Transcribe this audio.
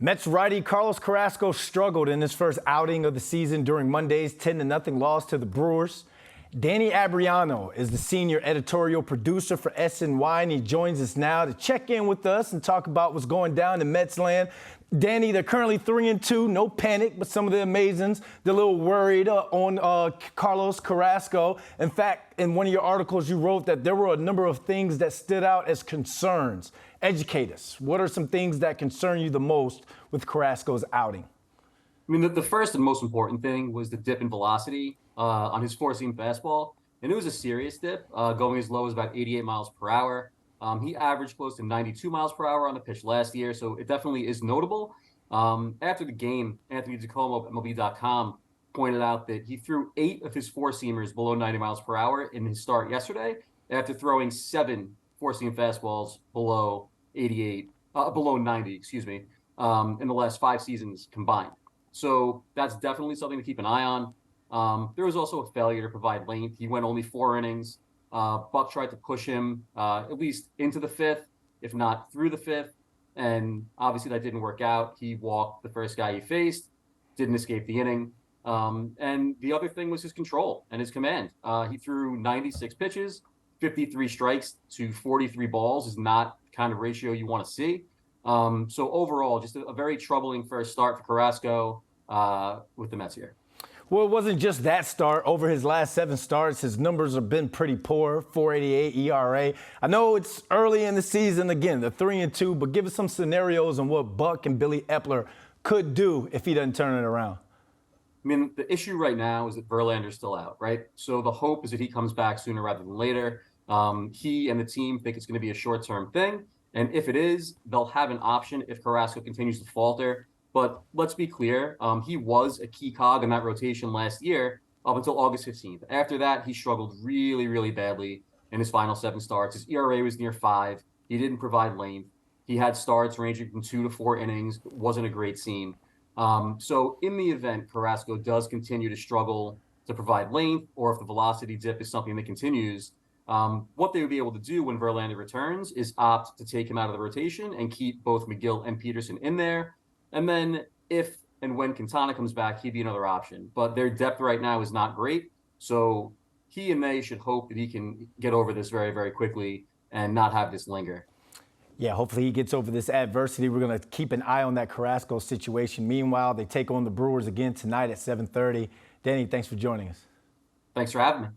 Mets righty Carlos Carrasco struggled in his first outing of the season during Monday's 10-0 loss to the Brewers. Danny Abriano is the senior editorial producer for SNY, and he joins us now to check in with us and talk about what's going down in Mets land. Danny, they're currently 3-2, no panic, but some of the Amazons, they're a little worried on Carlos Carrasco. In fact, in one of your articles, you wrote that there were a number of things that stood out as concerns. Educate us. What are some things that concern you the most with Carrasco's outing? I mean, the first and most important thing was the dip in velocity on his four-seam fastball. And it was a serious dip, going as low as about 88 miles per hour. He averaged close to 92 miles per hour on the pitch last year, so it definitely is notable. After the game, Anthony DiComo of MLB.com pointed out that he threw 8 of his four-seamers below 90 miles per hour in his start yesterday, after throwing 7 four-seam fastballs below 90, in the last 5 seasons combined. So that's definitely something to keep an eye on. There was also a failure to provide length. He went only 4 innings. Buck tried to push him at least into the 5th, if not through the 5th. And obviously that didn't work out. He walked the first guy he faced, didn't escape the inning. And the other thing was his control and his command. He threw 96 pitches, 53 strikes to 43 balls is not the kind of ratio you want to see. So overall, just a very troubling first start for Carrasco with the Mets here. Well, it wasn't just that start. Over his last 7 starts, his numbers have been pretty poor, 4.88 ERA. I know it's early in the season. Again, they're 3-2, but give us some scenarios on what Buck and Billy Epler could do if he doesn't turn it around. I mean, the issue right now is that Verlander's still out, right? So the hope is that he comes back sooner rather than later. He and the team think it's going to be a short-term thing. And if it is, they'll have an option if Carrasco continues to falter. But let's be clear, he was a key cog in that rotation last year up until August 15th. After that, he struggled really, really badly in his final 7 starts. His ERA was near 5. He didn't provide length. He had starts ranging from 2 to 4 innings. It wasn't a great scene. So in the event Carrasco does continue to struggle to provide length, or if the velocity dip is something that continues, what they would be able to do when Verlander returns is opt to take him out of the rotation and keep both McGill and Peterson in there. And then if and when Quintana comes back, he'd be another option. But their depth right now is not great. So he and they should hope that he can get over this very, very quickly and not have this linger. Yeah, hopefully he gets over this adversity. We're going to keep an eye on that Carrasco situation. Meanwhile, they take on the Brewers again tonight at 7:30. Danny, thanks for joining us. Thanks for having me.